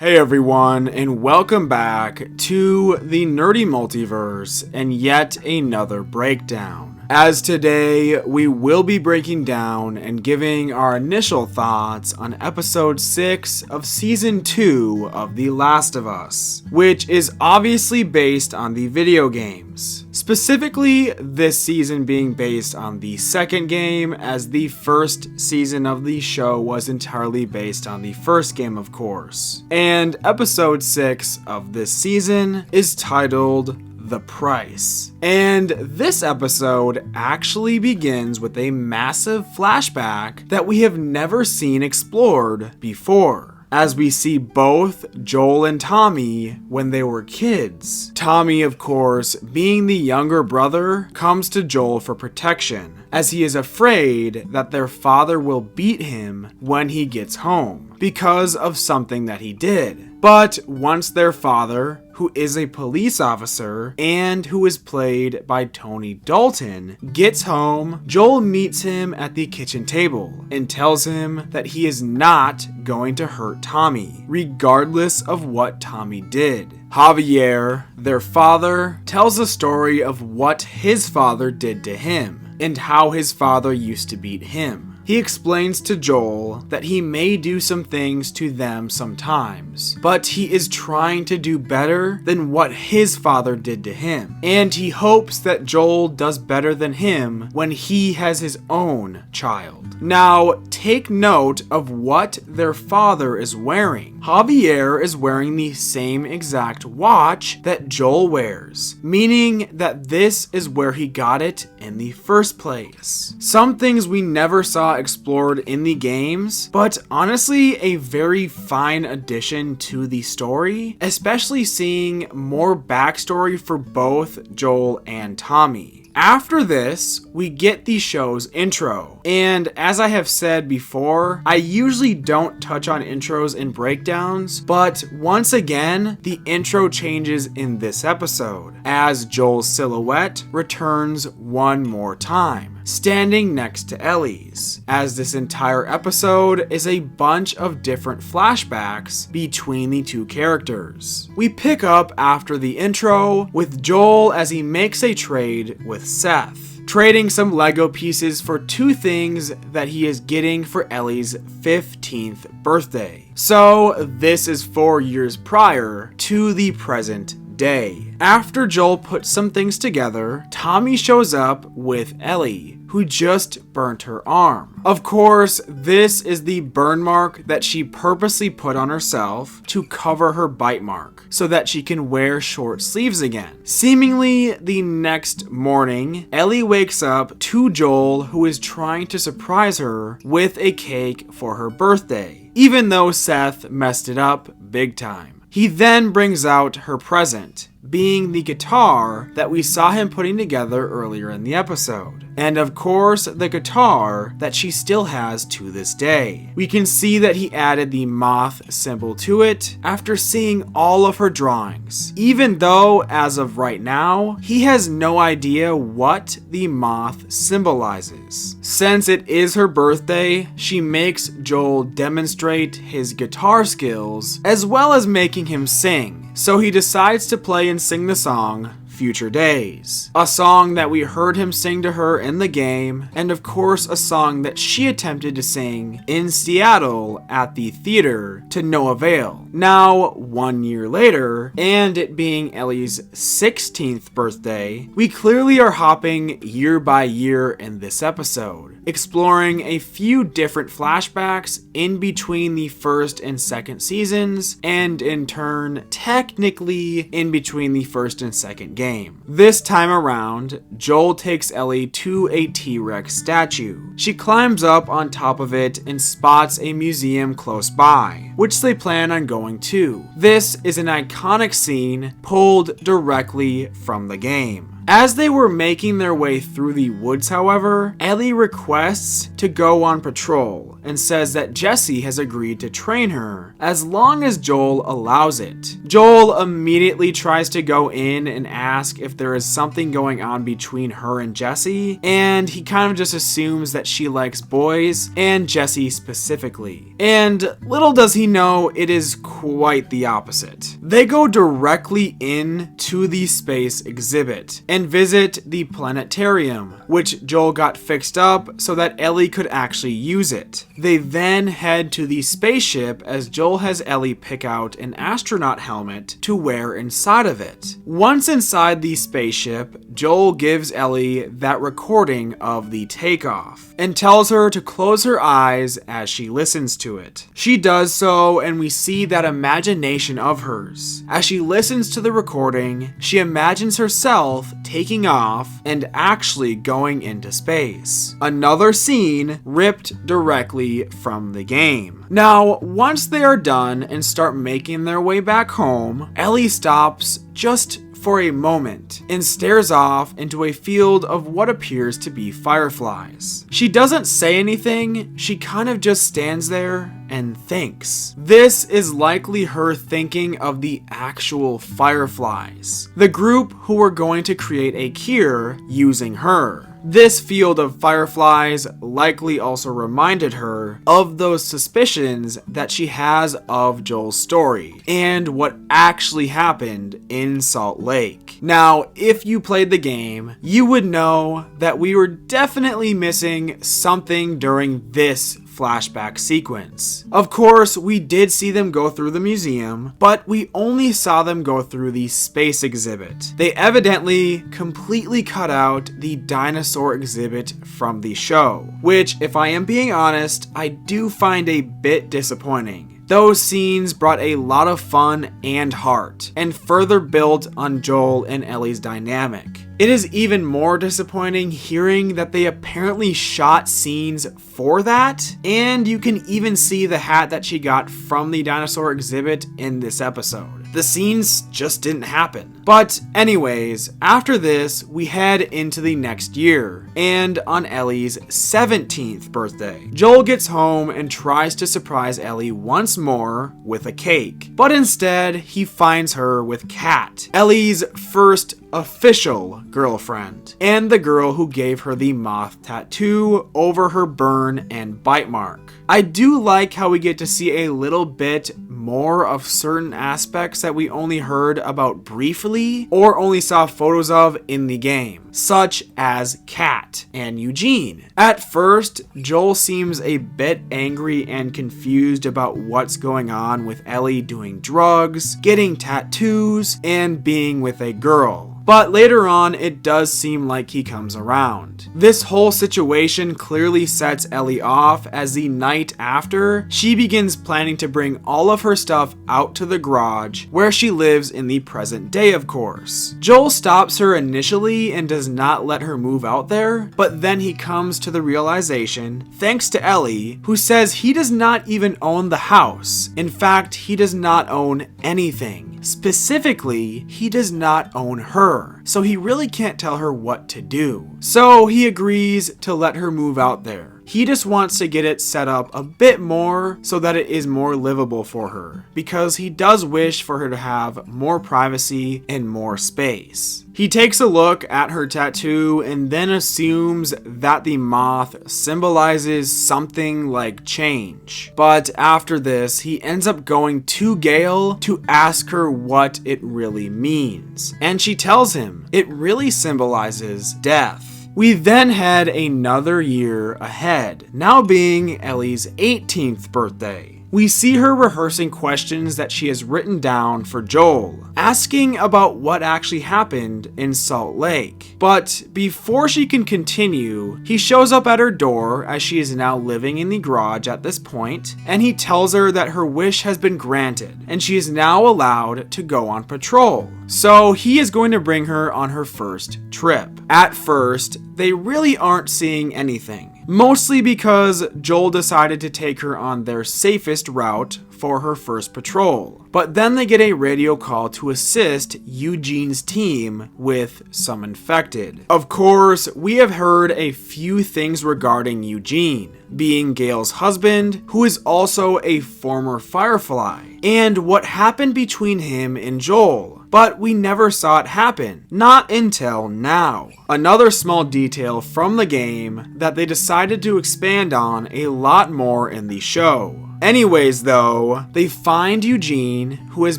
Hey everyone, and welcome back to the Nerdy Multiverse and yet another breakdown. As today, we will be breaking down and giving our initial thoughts on episode 6 of season 2 of The Last of Us, which is obviously based on the video games. Specifically, this season being based on the second game, as the first season of the show was entirely based on the first game, of course. And episode 6 of this season is titled The Price. And this episode actually begins with a massive flashback that we have never seen explored before, as we see both Joel and Tommy when they were kids. Tommy, of course, being the younger brother, comes to Joel for protection, as he is afraid that their father will beat him when he gets home because of something that he did. But once their father, who is a police officer and who is played by Tony Dalton, gets home, Joel meets him at the kitchen table and tells him that he is not going to hurt Tommy, regardless of what Tommy did. Javier, their father, tells the story of what his father did to him and how his father used to beat him. He explains to Joel that he may do some things to them sometimes, but he is trying to do better than what his father did to him, and he hopes that Joel does better than him when he has his own child. Now, take note of what their father is wearing. Javier is wearing the same exact watch that Joel wears, meaning that this is where he got it in the first place. Some things we never saw explored in the games, but honestly a very fine addition to the story, especially seeing more backstory for both Joel and Tommy. After this, we get the show's intro, and as I have said before, I usually don't touch on intros in breakdowns, but once again, the intro changes in this episode, as Joel's silhouette returns one more time, standing next to Ellie's, as this entire episode is a bunch of different flashbacks between the two characters. We pick up after the intro with Joel as he makes a trade with Seth, trading some Lego pieces for two things that he is getting for Ellie's 15th birthday. So this is 4 years prior to the present day. After Joel puts some things together, Tommy shows up with Ellie, who just burnt her arm. Of course, this is the burn mark that she purposely put on herself to cover her bite mark, so that she can wear short sleeves again. Seemingly the next morning, Ellie wakes up to Joel, who is trying to surprise her with a cake for her birthday, even though Seth messed it up big time. He then brings out her present, being the guitar that we saw him putting together earlier in the episode. And of course, the guitar that she still has to this day. We can see that he added the moth symbol to it after seeing all of her drawings, even though, as of right now, he has no idea what the moth symbolizes. Since it is her birthday, she makes Joel demonstrate his guitar skills, as well as making him sing. So he decides to play and sing the song Future Days, a song that we heard him sing to her in the game, and of course a song that she attempted to sing in Seattle at the theater to no avail. Now, 1 year later, and it being Ellie's 16th birthday, we clearly are hopping year by year in this episode, exploring a few different flashbacks in between the first and second seasons, and in turn, technically in between the first and second game. This time around, Joel takes Ellie to a T-Rex statue. She climbs up on top of it and spots a museum close by, which they plan on going to. This is an iconic scene pulled directly from the game. As they were making their way through the woods, however, Ellie requests to go on patrol and says that Jesse has agreed to train her as long as Joel allows it. Joel immediately tries to go in and ask if there is something going on between her and Jesse, and he kind of just assumes that she likes boys, and Jesse specifically. And little does he know, it is quite the opposite. They go directly in to the space exhibit and visit the planetarium, which Joel got fixed up so that Ellie could actually use it. They then head to the spaceship as Joel has Ellie pick out an astronaut helmet to wear inside of it. Once inside the spaceship, Joel gives Ellie that recording of the takeoff and tells her to close her eyes as she listens to it. She does so, and we see that imagination of hers. As she listens to the recording, she imagines herself taking off and actually going into space. Another scene ripped directly from the game. Now, once they are done and start making their way back home, Ellie stops just for a moment and stares off into a field of what appears to be fireflies. She doesn't say anything, she kind of just stands there and thinks. This is likely her thinking of the actual fireflies, the group who were going to create a cure using her. This field of fireflies likely also reminded her of those suspicions that she has of Joel's story and what actually happened in Salt Lake. Now, if you played the game, you would know that we were definitely missing something during this flashback sequence. Of course, we did see them go through the museum, but we only saw them go through the space exhibit. They evidently completely cut out the dinosaur exhibit from the show, which, if I am being honest, I do find a bit disappointing. Those scenes brought a lot of fun and heart, and further built on Joel and Ellie's dynamic. It is even more disappointing hearing that they apparently shot scenes for that, and you can even see the hat that she got from the dinosaur exhibit in this episode. The scenes just didn't happen. But anyways, after this, we head into the next year, and on Ellie's 17th birthday. Joel gets home and tries to surprise Ellie once more with a cake, but instead he finds her with Kat, Ellie's first official girlfriend, and the girl who gave her the moth tattoo over her burn and bite mark. I do like how we get to see a little bit more of certain aspects that we only heard about briefly or only saw photos of in the game, such as Kat and Eugene. At first, Joel seems a bit angry and confused about what's going on with Ellie doing drugs, getting tattoos, and being with a girl. But later on, it does seem like he comes around. This whole situation clearly sets Ellie off, as the night after, she begins planning to bring all of her stuff out to the garage, where she lives in the present day, of course. Joel stops her initially and does not let her move out there, but then he comes to the realization, thanks to Ellie, who says he does not even own the house. In fact, he does not own anything. Specifically, he does not own her, so he really can't tell her what to do. So he agrees to let her move out there. He just wants to get it set up a bit more so that it is more livable for her, because he does wish for her to have more privacy and more space. He takes a look at her tattoo and then assumes that the moth symbolizes something like change. But after this, he ends up going to Gail to ask her what it really means. And she tells him it really symbolizes death. We then had another year ahead, now being Ellie's 18th birthday. We see her rehearsing questions that she has written down for Joel, asking about what actually happened in Salt Lake. But before she can continue, he shows up at her door, as she is now living in the garage at this point, and he tells her that her wish has been granted, and she is now allowed to go on patrol. So he is going to bring her on her first trip. At first, they really aren't seeing anything. mostly because Joel decided to take her on their safest route for her first patrol. But then they get a radio call to assist Eugene's team with some infected. Of course, we have heard a few things regarding Eugene, being Gale's husband, who is also a former Firefly, and what happened between him and Joel, but we never saw it happen, not until now. Another small detail from the game that they decided to expand on a lot more in the show. Anyways though, they find Eugene, who has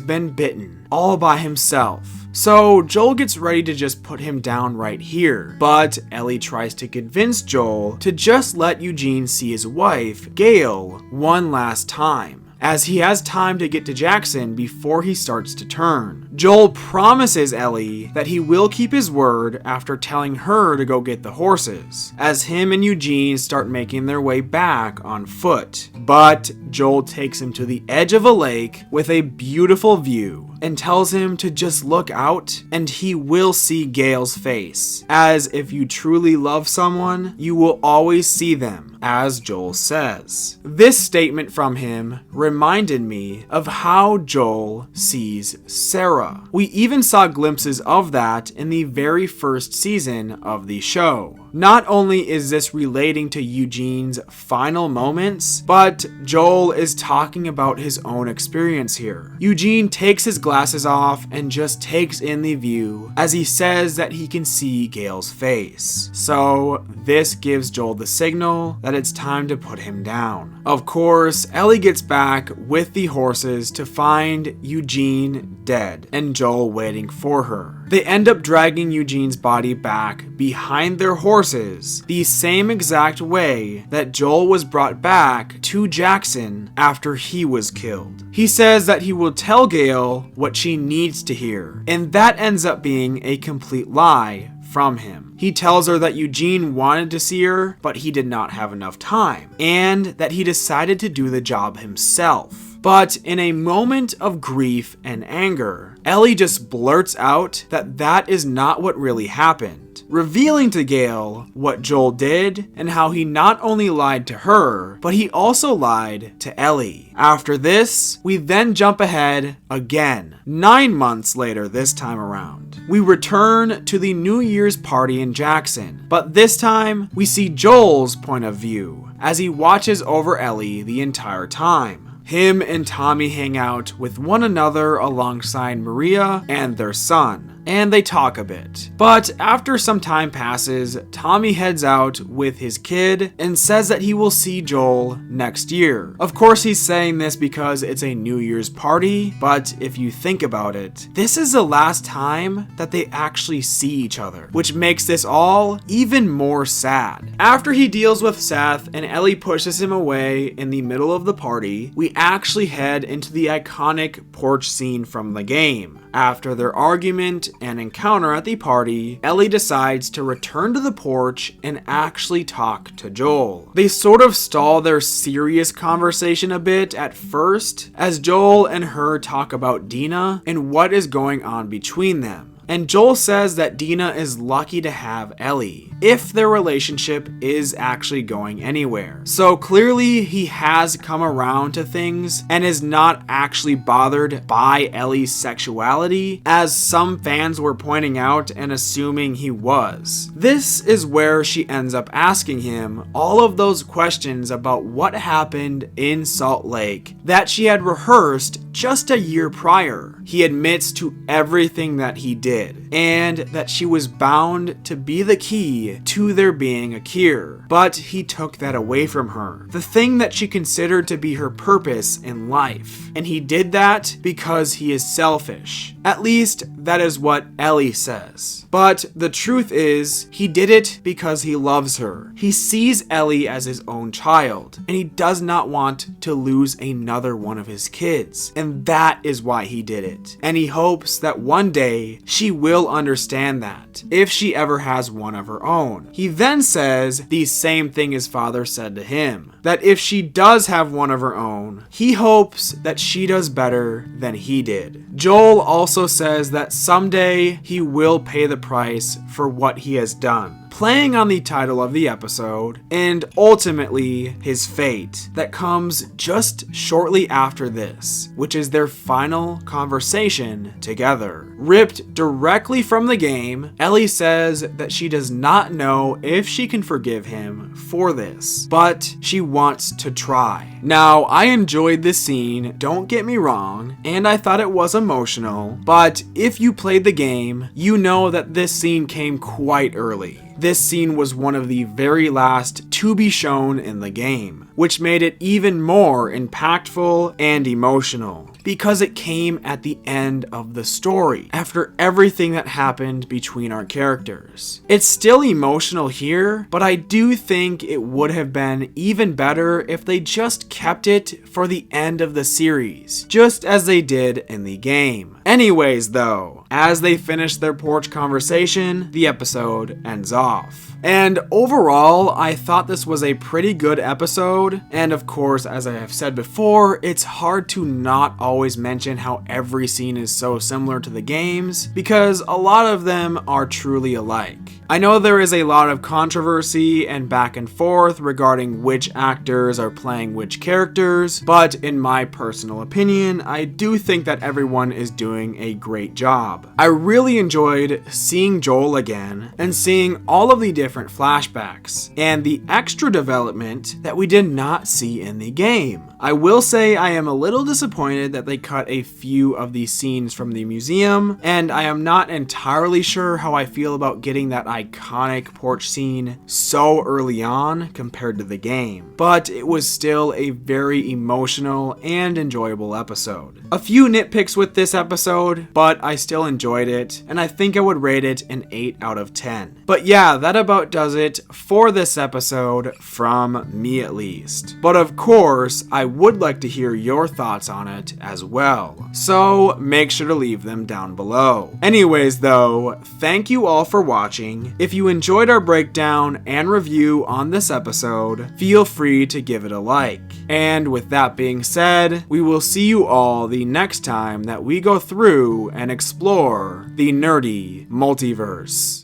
been bitten, all by himself. So Joel gets ready to just put him down right here, but Ellie tries to convince Joel to just let Eugene see his wife, Gale, one last time, as he has time to get to Jackson before he starts to turn. Joel promises Ellie that he will keep his word after telling her to go get the horses, as him and Eugene start making their way back on foot. But Joel takes him to the edge of a lake with a beautiful view and tells him to just look out and he will see Gale's face, as if you truly love someone, you will always see them, as Joel says. This statement from him reminded me of how Joel sees Sarah. We even saw glimpses of that in the very first season of the show. Not only is this relating to Eugene's final moments, but Joel is talking about his own experience here. Eugene takes his glasses off and just takes in the view as he says that he can see Gale's face. So this gives Joel the signal that it's time to put him down. Of course, Ellie gets back with the horses to find Eugene dead and Joel waiting for her. They end up dragging Eugene's body back behind their horses, the same exact way that Joel was brought back to Jackson after he was killed. He says that he will tell Gale what she needs to hear, and that ends up being a complete lie from him. He tells her that Eugene wanted to see her, but he did not have enough time, and that he decided to do the job himself. But in a moment of grief and anger, Ellie just blurts out that that is not what really happened, revealing to Gale what Joel did and how he not only lied to her, but he also lied to Ellie. After this, we then jump ahead again, 9 months later this time around. We return to the New Year's party in Jackson, but this time we see Joel's point of view as he watches over Ellie the entire time. Him and Tommy hang out with one another alongside Maria and their son, and they talk a bit. But after some time passes, Tommy heads out with his kid and says that he will see Joel next year. Of course, he's saying this because it's a New Year's party, but if you think about it, this is the last time that they actually see each other, which makes this all even more sad. After he deals with Seth and Ellie pushes him away in the middle of the party, we actually head into the iconic porch scene from the game. After their argument and encounter at the party, Ellie decides to return to the porch and actually talk to Joel. They sort of stall their serious conversation a bit at first, as Joel and her talk about Dina and what is going on between them. And Joel says that Dina is lucky to have Ellie, if their relationship is actually going anywhere. So clearly he has come around to things and is not actually bothered by Ellie's sexuality, as some fans were pointing out and assuming he was. This is where she ends up asking him all of those questions about what happened in Salt Lake that she had rehearsed just a year prior. He admits to everything that he did, and that she was bound to be the key to there being a cure, but he took that away from her, the thing that she considered to be her purpose in life, and he did that because he is selfish. At least that is what Ellie says. But the truth is, he did it because he loves her. He sees Ellie as his own child, and he does not want to lose another one of his kids, and that is why he did it. And he hopes that one day she will understand that, if she ever has one of her own. He then says the same thing his father said to him, that if she does have one of her own, he hopes that she does better than he did. Joel also says that someday he will pay the price for what he has done, playing on the title of the episode, and ultimately his fate that comes just shortly after this, which is their final conversation together. Ripped directly from the game, Ellie says that she does not know if she can forgive him for this, but she wants to try. Now, I enjoyed this scene, don't get me wrong, and I thought it was emotional, but if you played the game, you know that this scene came quite early. This scene was one of the very last to be shown in the game, which made it even more impactful and emotional, because it came at the end of the story, after everything that happened between our characters. It's still emotional here, but I do think it would have been even better if they just kept it for the end of the series, just as they did in the game. Anyways though, as they finish their porch conversation, the episode ends off. And overall, I thought this was a pretty good episode, and of course, as I have said before, it's hard to not always mention how every scene is so similar to the games, because a lot of them are truly alike. I know there is a lot of controversy and back and forth regarding which actors are playing which characters, but in my personal opinion, I do think that everyone is doing a great job. I really enjoyed seeing Joel again and seeing all of the different flashbacks and the extra development that we did not see in the game. I will say I am a little disappointed that they cut a few of these scenes from the museum, and I am not entirely sure how I feel about getting that iconic porch scene so early on compared to the game, but it was still a very emotional and enjoyable episode. A few nitpicks with this episode, but I still enjoyed it, and I think I would rate it an 8 out of 10. But yeah, that about does it for this episode, from me at least. But of course, I would like to hear your thoughts on it as well, so make sure to leave them down below. Anyways though, thank you all for watching. If you enjoyed our breakdown and review on this episode, feel free to give it a like. And with that being said, we will see you all the next time that we go through and explore the nerdy multiverse.